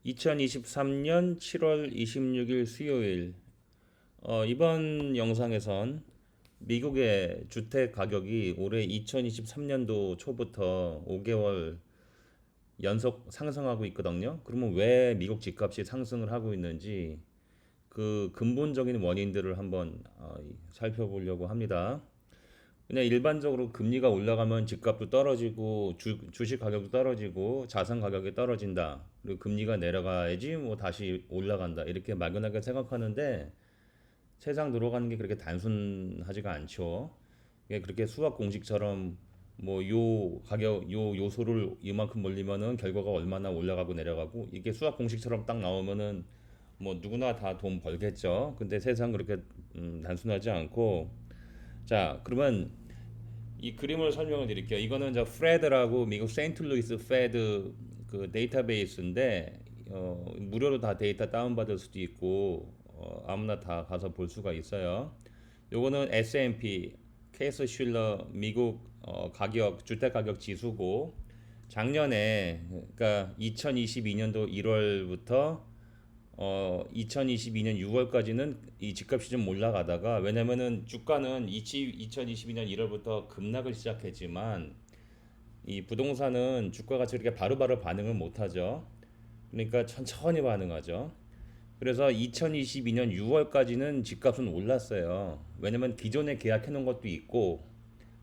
2023년 7월 26일 수요일. 이번 영상에선 미국의 주택 가격이 올해 2023년도 초부터 5개월 연속 상승하고 있거든요. 그러면 왜 미국 집값이 상승을 하고 있는지 그 근본적인 원인들을 한번 살펴보려고 합니다. 그냥 일반적으로 금리가 올라가면 집값도 떨어지고 주식 가격도 떨어지고 자산 가격이 떨어진다. 그리고 금리가 내려가야지 뭐 다시 올라간다. 이렇게 막연하게 생각하는데 세상 돌아가는 게 그렇게 단순하지가 않죠. 이게 그렇게 수학 공식처럼 뭐 요 가격 요 요소를 이만큼 몰리면은 결과가 얼마나 올라가고 내려가고 이게 수학 공식처럼 딱 나오면은 뭐 누구나 다 돈 벌겠죠. 근데 세상 그렇게 단순하지 않고 자, 그러면 이 그림을 설명을 드릴게요. 이거는 저 프레드라고 미국 세인트루이스 페드 그 데이터베이스인데 무료로 다 데이터 다운받을 수도 있고 아무나 다 가서 볼 수가 있어요. 요거는 S&P 케이스 슐러 미국 가격 주택 가격 지수고 작년에 그러니까 2022년도 1월부터 2022년 6월까지는 이 집값이 좀 올라가다가 왜냐면은 주가는 2022년 1월부터 급락을 시작했지만 이 부동산은 주가가 저렇게 바로바로 반응을 못하죠. 그러니까 천천히 반응하죠. 그래서 2022년 6월까지는 집값은 올랐어요. 왜냐면 기존에 계약해 놓은 것도 있고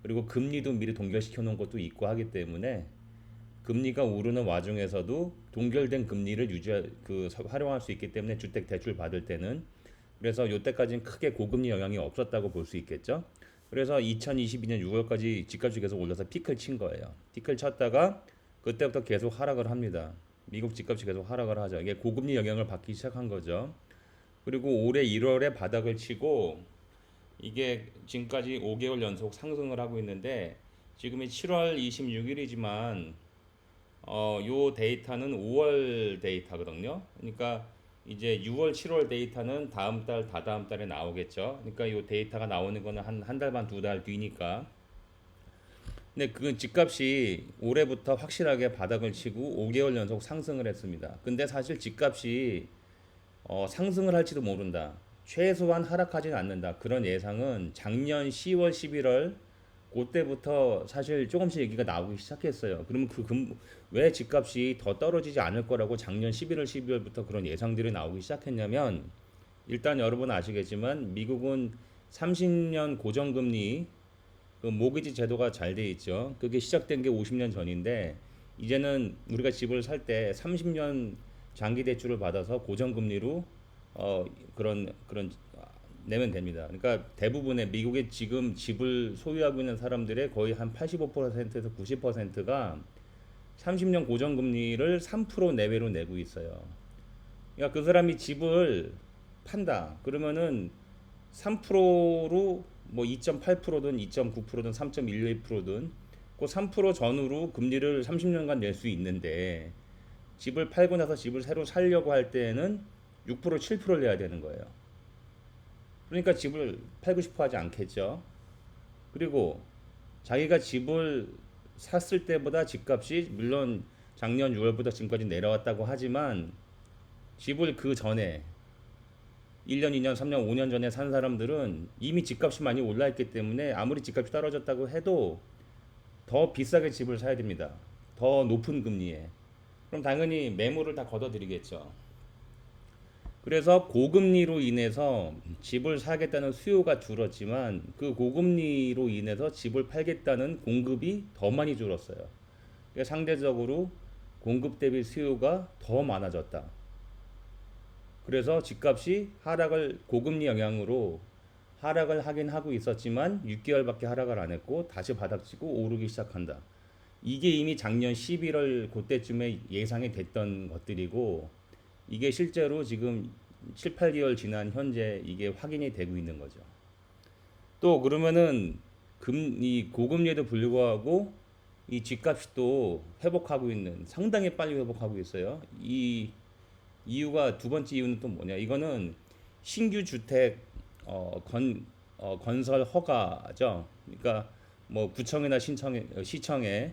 그리고 금리도 미리 동결시켜 놓은 것도 있고 하기 때문에 금리가 오르는 와중에서도 동결된 금리를 활용할 수 있기 때문에 주택 대출 받을 때는 그래서 이때까지는 크게 고금리 영향이 없었다고 볼 수 있겠죠. 그래서 2022년 6월까지 집값이 계속 올라서 피크를 친 거예요. 피크를 쳤다가 그때부터 계속 하락을 합니다. 미국 집값이 계속 하락을 하죠. 이게 고금리 영향을 받기 시작한 거죠. 그리고 올해 1월에 바닥을 치고 이게 지금까지 5개월 연속 상승을 하고 있는데 지금이 7월 26일이지만 요 데이터는 5월 데이터거든요. 그러니까 이제 6월, 7월 데이터는 다음 달, 다다음 달에 나오겠죠. 그러니까 요 데이터가 나오는 거는 한 달 반, 두 달 뒤니까. 근데 그 집값이 올해부터 확실하게 바닥을 치고 5개월 연속 상승을 했습니다. 근데 사실 집값이 상승을 할지도 모른다. 최소한 하락하지는 않는다. 그런 예상은 작년 10월, 11월 그때부터 사실 조금씩 얘기가 나오기 시작했어요. 그러면 왜 집값이 더 떨어지지 않을 거라고 작년 11월, 12월부터 그런 예상들이 나오기 시작했냐면 일단 여러분 아시겠지만 미국은 30년 고정금리 그 모기지 제도가 잘 돼 있죠. 그게 시작된 게 50년 전인데 이제는 우리가 집을 살 때 30년 장기 대출을 받아서 고정금리로 그런 내면 됩니다. 그러니까 대부분의 미국의 지금 집을 소유하고 있는 사람들의 거의 한 85%에서 90%가 30년 고정금리를 3% 내외로 내고 있어요. 그러니까 그 사람이 집을 판다. 그러면은 3%로 뭐 2.8%든 2.9%든 3.12%든 그 3% 전후로 금리를 30년간 낼 수 있는데 집을 팔고 나서 집을 새로 살려고 할 때에는 6% 7%를 내야 되는 거예요. 그러니까 집을 팔고 싶어 하지 않겠죠. 그리고 자기가 집을 샀을 때보다 집값이 물론 작년 6월부터 지금까지 내려왔다고 하지만 집을 그 전에 1년, 2년, 3년, 5년 전에 산 사람들은 이미 집값이 많이 올라있기 때문에 아무리 집값이 떨어졌다고 해도 더 비싸게 집을 사야 됩니다. 더 높은 금리에. 그럼 당연히 매물을 다 걷어들이겠죠. 그래서 고금리로 인해서 집을 사겠다는 수요가 줄었지만 그 고금리로 인해서 집을 팔겠다는 공급이 더 많이 줄었어요. 그러니까 상대적으로 공급 대비 수요가 더 많아졌다. 그래서 집값이 고금리 영향으로 하락을 하긴 하고 있었지만 6개월밖에 하락을 안 했고 다시 바닥치고 오르기 시작한다. 이게 이미 작년 11월 그때쯤에 예상이 됐던 것들이고 이게 실제로 지금 7, 8개월 지난 현재 이게 확인이 되고 있는 거죠. 또 그러면은 이 고금리에도 불구하고 이 집값이 또 회복하고 있는 상당히 빨리 회복하고 있어요. 이 이유가 두 번째 이유는 또 뭐냐? 이거는 신규 주택 건설 허가죠. 그러니까 뭐 구청이나 시청에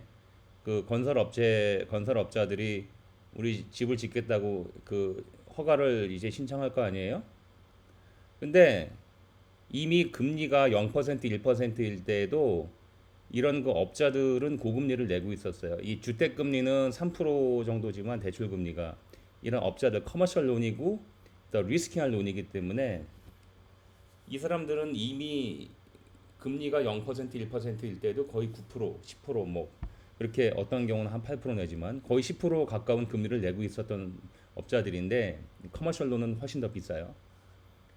그 건설업자들이 우리 집을 짓겠다고 그 허가를 이제 신청할 거 아니에요? 근데 이미 금리가 0% 1%일 때에도 이런 그 업자들은 고금리를 내고 있었어요. 이 주택금리는 3% 정도지만 대출금리가 이런 업자들 커머셜 론이고 더 리스킹할 론이기 때문에 이 사람들은 이미 금리가 0% 1%일 때도 거의 9% 10%뭐 그렇게 어떤 경우는 한 8% 내지만 거의 10% 가까운 금리를 내고 있었던 업자들인데 커머셜 론은 훨씬 더 비싸요.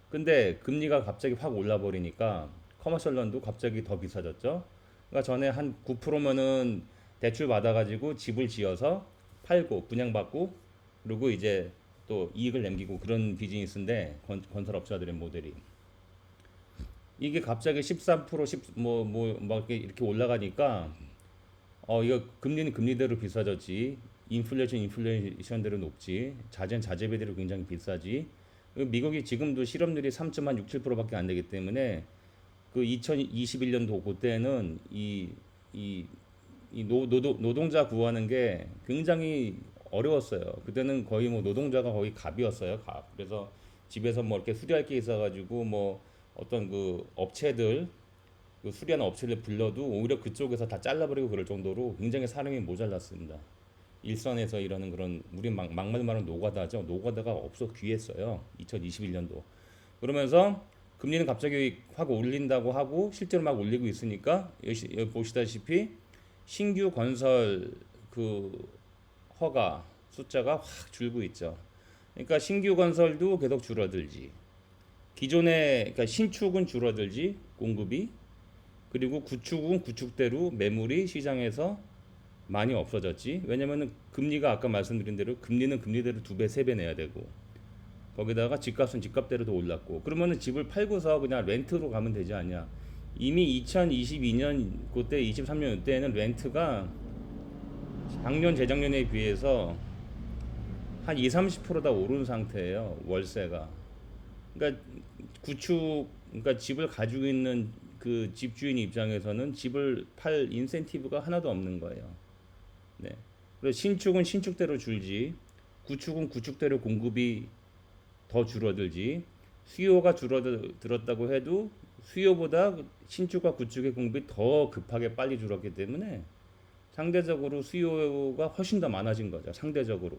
근데 금리가 갑자기 확 올라 버리니까 커머셜 런도 갑자기 더 비싸졌죠. 그러니까 전에 한 9%면은 대출 받아가지고 집을 지어서 팔고 분양받고 그리고 이제 또 이익을 남기고 그런 비즈니스인데 건설업자들의 모델이 이게 갑자기 13% 10뭐막 이렇게 올라가니까 이거 금리는 금리대로 비싸졌지. 인플레이션대로 높지. 자재는 자재비대로 굉장히 비싸지. 미국이 지금도 실업률이 3.67%밖에 안 되기 때문에 그 2021년도 그때는 노동자 구하는 게 굉장히 어려웠어요. 그때는 거의 뭐 노동자가 거의 갑이었어요. 갑. 그래서 집에서 뭐 이렇게 수리할 게 있어가지고 뭐 어떤 그 업체들 그 수리하는 업체를 불러도 오히려 그쪽에서 다 잘라버리고 그럴 정도로 굉장히 사람이 모자랐습니다. 일선에서 일하는 그런 우리 막말 말하는 노가다죠. 노가다가 없어 귀했어요. 2021년도. 그러면서 금리는 갑자기 확 올린다고 하고 실제로 막 올리고 있으니까 여기 보시다시피 신규 건설 그 허가 숫자가 확 줄고 있죠. 그러니까 신규 건설도 계속 줄어들지. 기존의 그러니까 신축은 줄어들지 공급이 그리고 구축은 구축대로 매물이 시장에서 많이 없어졌지. 왜냐면은 금리가 아까 말씀드린 대로 금리는 금리대로 2배, 3배 내야 되고 거기다가 집값은 집값대로 더 올랐고 그러면은 집을 팔고서 그냥 렌트로 가면 되지 않냐. 이미 2022년 그때 23년 그때는 렌트가 작년 재작년에 비해서 한 2, 30%다 오른 상태예요. 월세가. 그러니까 그러니까 집을 가지고 있는 그 집주인 입장에서는 집을 팔 인센티브가 하나도 없는 거예요. 네. 그래서 신축은 신축대로 줄지, 구축은 구축대로 공급이 더 줄어들지, 수요가 줄어들었다고 해도 수요보다 신축과 구축의 공급이 더 급하게 빨리 줄었기 때문에 상대적으로 수요가 훨씬 더 많아진 거죠. 상대적으로.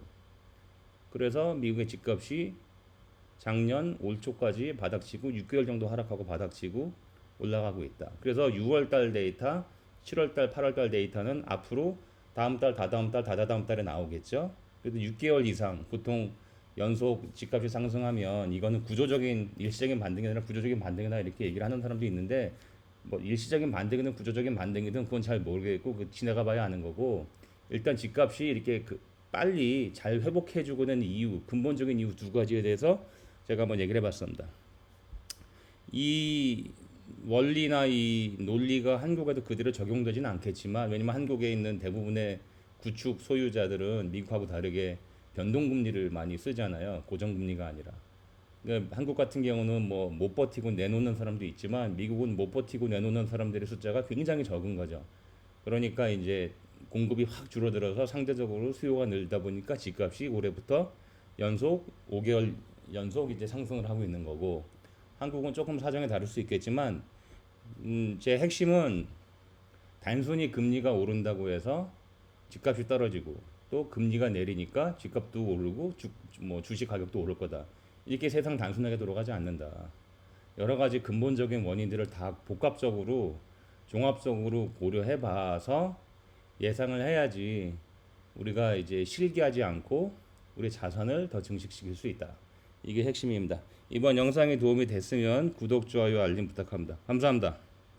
그래서 미국의 집값이 작년 올 초까지 바닥치고 6개월 정도 하락하고 바닥치고 올라가고 있다. 그래서 6월 달 데이터, 7월 달, 8월 달 데이터는 앞으로 다음 달, 다다음 달, 다다다음 달에 나오겠죠. 그래도 6개월 이상 보통 연속 집값이 상승하면 이거는 구조적인 일시적인 반등이 아니라 구조적인 반등이다 이렇게 얘기를 하는 사람도 있는데 뭐 일시적인 반등이든 구조적인 반등이든 그건 잘 모르겠고 그 지나가 봐야 아는 거고 일단 집값이 이렇게 빨리 잘 회복해주고는 이유 근본적인 이유 두 가지에 대해서 제가 한번 얘기를 해봤습니다. 이 원리나 이 논리가 한국에도 그대로 적용되지는 않겠지만 왜냐면 한국에 있는 대부분의 구축 소유자들은 미국하고 다르게 변동금리를 많이 쓰잖아요. 고정금리가 아니라. 그러니까 한국 같은 경우는 뭐 못 버티고 내놓는 사람도 있지만 미국은 못 버티고 내놓는 사람들의 숫자가 굉장히 적은 거죠. 그러니까 이제 공급이 확 줄어들어서 상대적으로 수요가 늘다 보니까 집값이 올해부터 연속 5개월 연속 이제 상승을 하고 있는 거고 한국은 조금 사정이 다를 수 있겠지만 제 핵심은 단순히 금리가 오른다고 해서 집값이 떨어지고 또 금리가 내리니까 집값도 오르고 뭐 주식 가격도 오를 거다. 이렇게 세상 단순하게 돌아가지 않는다. 여러 가지 근본적인 원인들을 다 복합적으로 종합적으로 고려해 봐서 예상을 해야지 우리가 이제 실기하지 않고 우리 자산을 더 증식시킬 수 있다. 이게 핵심입니다. 이번 영상이 도움이 됐으면 구독, 좋아요, 알림 부탁합니다. 감사합니다.